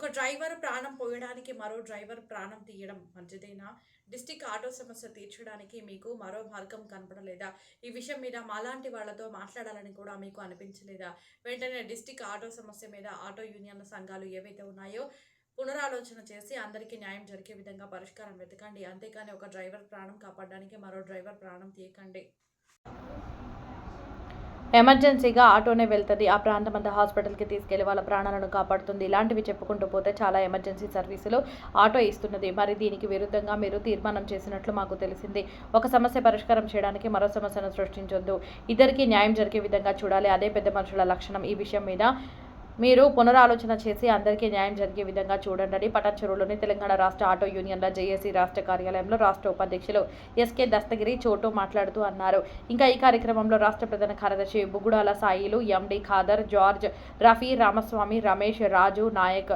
ఒక డ్రైవర్ ప్రాణం పోయడానికి మరో డ్రైవర్ ప్రాణం తీయడం మంచిదేనా? డిస్ట్రిక్ట్ ఆటో సమస్య తీర్చడానికి మీకు మరో మార్గం కనపడలేదా? ఈ విషయం మీద మాలాంటి వాళ్లతో మాట్లాడాలని కూడా మీకు అనిపించలేదా? వెంటనే డిస్ట్రిక్ట్ ఆటో సమస్య మీద ఆటో యూనియన్ల సంఘాలు ఏవైతే ఉన్నాయో పునరాలోచన చేసి అందరికీ న్యాయం జరిగే విధంగా పరిష్కారం వెతకండి. అంతేకాని ఒక డ్రైవర్ ప్రాణం కాపాడడానికి మరో డ్రైవర్ ప్రాణం తీయకండి. ఎమర్జెన్సీగా ఆటోనే వెళ్తుంది. ఆ ప్రాంతమంతా హాస్పిటల్కి తీసుకెళ్లి వాళ్ళ ప్రాణాలను కాపాడుతుంది. ఇలాంటివి చెప్పుకుంటూ పోతే చాలా ఎమర్జెన్సీ సర్వీసులు ఆటో ఇస్తున్నది. మరి దీనికి విరుద్ధంగా మీరు తీర్మానం చేసినట్లు మాకు తెలిసింది. ఒక సమస్య పరిష్కారం చేయడానికి మరో సమస్యను సృష్టించొద్దు. ఇద్దరికీ న్యాయం జరిగే విధంగా చూడాలి. అదే పెద్ద మనుషుల లక్షణం. ఈ విషయం మీద మీరు పునరాలోచన చేసి అందరికీ న్యాయం జరిగే విధంగా చూడండి. పటాన్చెరువులోని తెలంగాణ రాష్ట్ర ఆటో యూనియన్ల జేఏసీ రాష్ట్ర కార్యాలయంలో రాష్ట్ర ఉపాధ్యక్షులు ఎస్కే దస్తగిరి చోటు మాట్లాడుతూ అన్నారు. ఇంకా ఈ కార్యక్రమంలో రాష్ట్ర ప్రధాన కార్యదర్శి బుగుడాల సాయిలు, ఎండి ఖాదర్, జార్జ్, రఫీ, రామస్వామి, రమేష్, రాజు, నాయక్,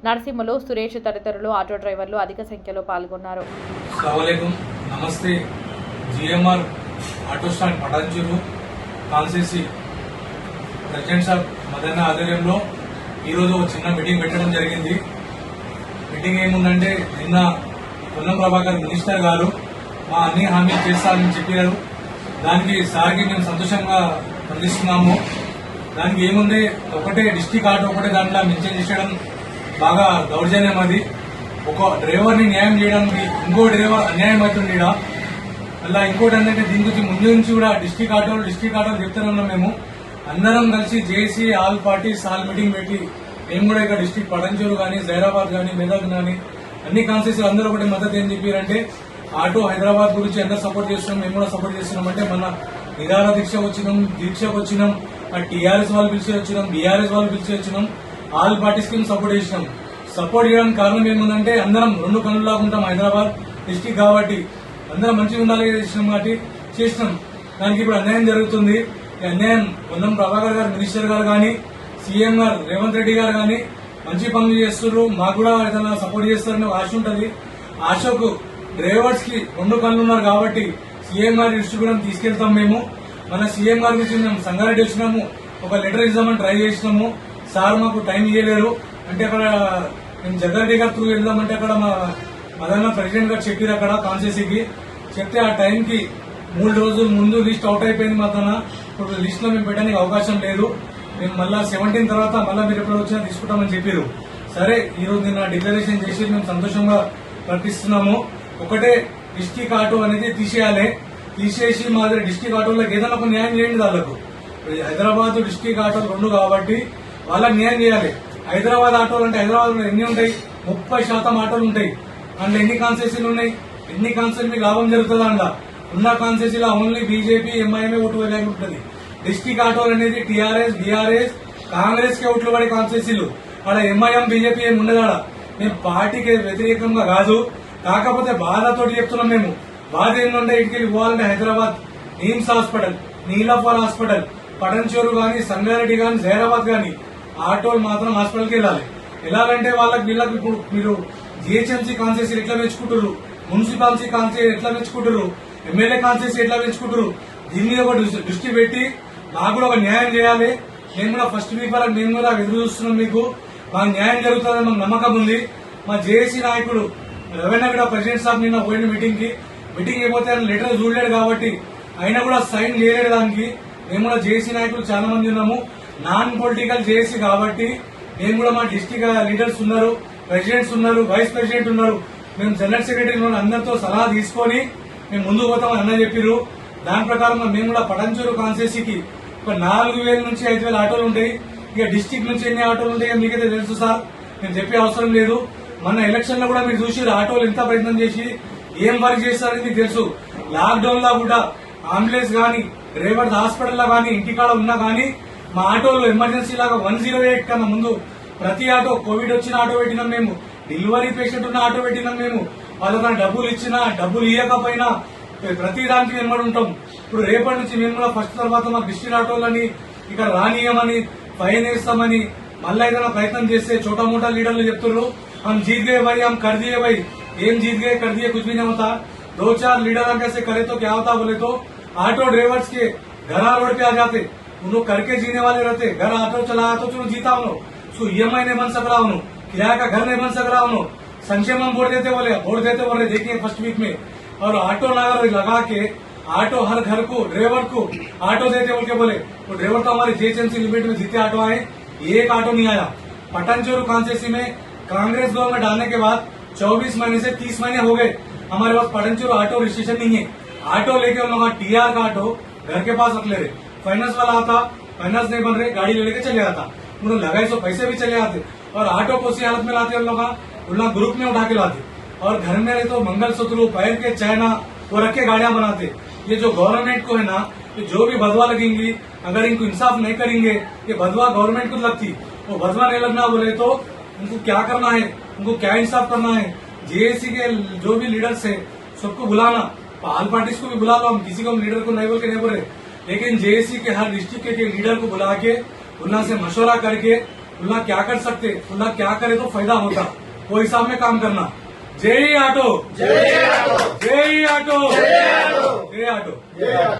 నరసింహులు, సురేష్ తదితరులు ఆటో డ్రైవర్లు అధిక సంఖ్యలో పాల్గొన్నారు. నమస్తే. GMR auto stand Patancheru constituency president sir Madanna ఆధ్వర్యంలో ఈరోజు ఒక చిన్న మీటింగ్ పెట్టడం జరిగింది. మీటింగ్ ఏముందంటే, నిన్న పొన్నం ప్రభాకర్ మినిస్టర్ గారు మా అన్ని హామీలు చేస్తారని చెప్పారు. దానికి సార్కి మేము సంతోషంగా స్పందిస్తున్నాము. దానికి ఏముంది, ఒకటే డిస్టిక్ ఆటో ఒకటే దాంట్లో మెన్షన్ చేసడం బాగా దౌర్జన్యం. అది ఒక డ్రైవర్ని న్యాయం చేయడానికి ఇంకో డ్రైవర్ అన్యాయం అవుతుంది. అలా ఇంకోటి ఏంటంటే, దీని గురించి ముందు నుంచి కూడా డిస్టిక్ ఆటోలు చెప్తూనే ఉన్నాం. మేము అందరం కలిసి జేసీ ఆల్ పార్టీస్ ఆల్ మీటింగ్ పెట్టి మేము కూడా ఇక్కడ డిస్టిక్ పటాన్చెరు కానీ, జైరాబాద్ కానీ, మెదక్ కానీ అన్ని కాన్స్టిట్యూన్సీ అందరూ ఒకటి మద్దతు ఏం చెప్పారంటే, ఆటో హైదరాబాద్ గురించి అందరూ సపోర్ట్ చేస్తున్నాం, మేము కూడా సపోర్ట్ చేస్తున్నాం. అంటే మన నిరాహార దీక్షకు వచ్చినాం, టీఆర్ఎస్ వాళ్ళు పిలిచి వచ్చినాం, బీఆర్ఎస్ వాళ్ళు పిలిచి వచ్చినాం, ఆల్ పార్టీస్ కి సపోర్ట్ చేసినాం. సపోర్ట్ చేయడానికి కారణం ఏముందంటే, అందరం రెండు కన్నులాగా ఉంటాం. హైదరాబాద్ డిస్టిక్ కాబట్టి అందరం మంచిగా ఉండాలి చేసినాం కాబట్టి చేసినాం. దానికి ఇప్పుడు అన్యాయం జరుగుతుంది. అన్యాయం పొన్నం ప్రభాకర్ గారు మినిస్టర్ గారు కానీ, సీఎం గారు రేవంత్ రెడ్డి గారు కానీ మంచి పనులు చేస్తున్నారు. మాకు కూడా ఏదైనా సపోర్ట్ చేస్తారని ఆశ ఉంటుంది. ఆశకు డ్రైవర్స్ కి రెండు కళ్ళు ఉన్నారు కాబట్టి సీఎం గారి దృష్టి కూడా తీసుకెళ్తాం. మేము మన సీఎం గారి గురించి మేము సంగారెడ్డి వచ్చినాము, ఒక లెటర్ ఇద్దామని ట్రై చేసినాము. సార్ మాకు టైం ఇవ్వలేరు. అంటే అక్కడ మేము జగ్గారెడ్డి గారి త్రూ వెళ్దామంటే అక్కడ మా మదన్న ప్రెసిడెంట్ గారు చెప్పారు. అక్కడ కాన్స్టిట్యూన్సీకి చెప్తే ఆ టైంకి 3 రోజుల ముందు లిస్ట్ అవుట్ అయిపోయింది. మా తన ఇప్పుడు లిస్ట్ లో మేము పెట్టడానికి అవకాశం లేదు. మేము మళ్ళా 17 తర్వాత మళ్ళీ మీరు ఎప్పుడు వచ్చినా తీసుకుంటామని చెప్పారు. సరే, ఈ రోజు నిన్న డిక్లరేషన్ చేసి మేము సంతోషంగా ప్రకటిస్తున్నాము. ఒకటే డిస్టిక్ ఆటో అనేది తీసేసి మా దగ్గర డిస్టిక్ ఆటోలకు ఏదైనా ఒక న్యాయం చేయండి. వాళ్ళకు హైదరాబాద్ డిస్టిక్ ఆటోలు రెండు కాబట్టి వాళ్ళకి న్యాయం చేయాలి. హైదరాబాద్ ఆటోలు అంటే హైదరాబాద్ ఎన్ని ఉంటాయి? 30% ఆటోలు ఉంటాయి. అందులో ఎన్ని కాన్స్టిట్యూన్సీలు ఉన్నాయి? ఎన్ని కాన్స్టిట్యూన్సీ మీకు లాభం జరుగుతుందా? అందులో ఉన్న కాన్స్టిట్యూన్సీలో ఓన్లీ బీజేపీ, ఎంఐఎంఏ ఓటు వేయడానికి ఉంటుంది. డిస్టిక్ ఆటోలు అనేది టీఆర్ఎస్, బీఆర్ఎస్, కాంగ్రెస్ కి ఓట్లు పడే కాన్స్టిట్యూన్సీలు. ఆడ ఎంఐఎం, బీజేపీ ఏమి ఉండదు. మేము పార్టీకి వ్యతిరేకంగా కాదు, కాకపోతే బాధతోటి చెప్తున్నాం. మేము బాధ ఏంటంటే, ఇటుకెళ్ళి పోవాలంటే హైదరాబాద్ నిమ్స్ హాస్పిటల్, నీలాఫర్ హాస్పిటల్, పటాన్చెరు గాని, సంగారెడ్డి గాని, జైరాబాద్ గాని ఆటోలు మాత్రం హాస్పిటల్కి వెళ్ళాలి. వెళ్ళాలంటే వీళ్ళకి ఇప్పుడు మీరు జిహెచ్ఎంసీ కాన్స్టిట్యూన్సీ ఎట్లా పెంచుకుంటారు, మున్సిపాలిటీ కాన్స్టిట్యూన్సీ ఎట్లా పెంచుకుంటారు, ఎమ్మెల్యే కాన్స్టిట్యూన్సీ ఎట్లా పెంచుకుంటారు, దీని మీద ఒక దృష్టి పెట్టి మాకు కూడా ఒక న్యాయం చేయాలి. మేము కూడా ఫస్ట్ వీక్ వరకు మేము కూడా ఎదురు చూస్తున్నాం. మీకు మాకు న్యాయం జరుగుతుందని మాకు నమ్మకం ఉంది. మా జేఏసీ నాయకుడు రవీణ కూడా ప్రెసిడెంట్ సాబ్ నిన్న పోయిన మీటింగ్ అయిపోతే ఆయన లెటర్ చూడలేడు కాబట్టి ఆయన కూడా సైన్ చేయలేడు. దానికి మేము కూడా జేఏసీ నాయకులు చాలా మంది ఉన్నాము. నాన్ పొలిటికల్ జేఏసీ కాబట్టి మేము కూడా మా డిస్టిక్ లీడర్స్ ఉన్నారు, ప్రెసిడెంట్స్ ఉన్నారు, వైస్ ప్రెసిడెంట్ ఉన్నారు. మేము జనరల్ సెక్రటరీ అందరితో సలహా తీసుకొని మేము ముందుకు పోతామని అన్న చెప్పారు. దాని ప్రకారం మేము కూడా పటాన్చెరు కాన్స్టిట్యూన్సీకి ఒక 4,000 నుంచి 5,000 ఆటోలు ఉంటాయి. ఇక డిస్టిక్ నుంచి ఎన్ని ఆటోలు ఉంటాయో మీకైతే తెలుసు సార్, నేను చెప్పే అవసరం లేదు. మన ఎలక్షన్ లో కూడా మీరు చూసి ఆటోలు ఎంత ప్రయత్నం చేసి ఏం వర్క్ చేస్తారని మీకు తెలుసు. లాక్డౌన్ లో కూడా అంబులెన్స్ గానీ, డ్రైవర్స్ హాస్పిటల్ గానీ, ఇంటికాడ ఉన్నా గానీ మా ఆటోలు ఎమర్జెన్సీ లాగా 108 కన్నా ముందు ప్రతి ఆటో, కోవిడ్ వచ్చిన ఆటో పెట్టినాం మేము, డెలివరీ పేషెంట్ ఉన్న ఆటో పెట్టినాం మేము. వాళ్ళకన్నా డబ్బులు ఇచ్చినా డబ్బులు ఇవ్వకపోయినా ప్రతి దానికి వెంబడి ఉంటాం. ఇప్పుడు రేపటి నుంచి మేము కూడా ఫస్ట్ తర్వాత మా డిస్ట్రిక్ట్ ఆటోలని ఇక్కడ రానియమని, ఫైన్ వేస్తామని మళ్ళీ ఏదైనా ప్రయత్నం చేస్తే చోటా మోటా లీడర్లు చెప్తున్నారు, हम जीत गए भाई, हम कर दिए भाई. ఏం जीत गए कर दिए कुछ भी नहीं होता. 2-4 लीडर कैसे करे तो क्या होता बोले तो ऑटो ड्राइवर्स के घर रोड पे आ जाते, उन लोग करके जीने वाले रहते. घर ऑटो चलाया तो चलो जीता हम लोग, सो ईएमआई नहीं बन सक रहा. किराया का घर नहीं बन सक रहा उन्होंने संक्षेम हम वोट देते बोले देखिए फर्स्ट वीक में। और ऑटो नगर लगा के ऑटो हर घर को ड्राइवर को ऑटो देते बोल के बोले, तो ड्राइवर तो हमारे जीएचएमसी लिमिट में जितने ऑटो आए एक ऑटो नहीं आया। पटनचोरू कॉन्स्टिट्यूंसी में कांग्रेस गवर्नमेंट आने के बाद 24 महीने से 30 महीने हो गए हमारे पास पटनचोरू ऑटो रजिस्ट्रेशन नहीं है। ऑटो लेके उन लोग टीआर का ऑटो घर के पास रख ले रहे, फाइनेंस वाला आता, फाइनेंस नहीं बन रहे, गाड़ी ले लेके चले आता, उन्होंने लगाई सो पैसे भी चले आते। और ऑटो को उसी हालत में लाते उन लोग ग्रुप में उठा के लाते, और घर में रहे तो मंगलसूत्र पैर के चाइना वो रख के गाड़ियां बनाते। ये जो गवर्नमेंट को है ना, ये जो भी बदवा लगेंगी, अगर इनको इंसाफ नहीं करेंगे, ये बदवा गवर्नमेंट को लगती, वो बदवा नहीं लगना बोले तो उनको क्या करना है, उनको क्या इंसाफ करना है। जेएसी के जो भी लीडर्स है सबको बुलाना, ऑल पार्टीज को भी बुला लो, हम किसी को लीडर को नहीं बोल के नहीं बोल रहे, लेकिन जेएसी के हर डिस्ट्रिक्ट के लीडर को बुला के उन्ना से मशवरा करके उन्ना क्या कर सकते, उन्ना क्या करे तो फायदा होता, वो हिसाब में काम करना। जय ऑटो, जय ऑटो, जय ऑटो, जय ऑटो।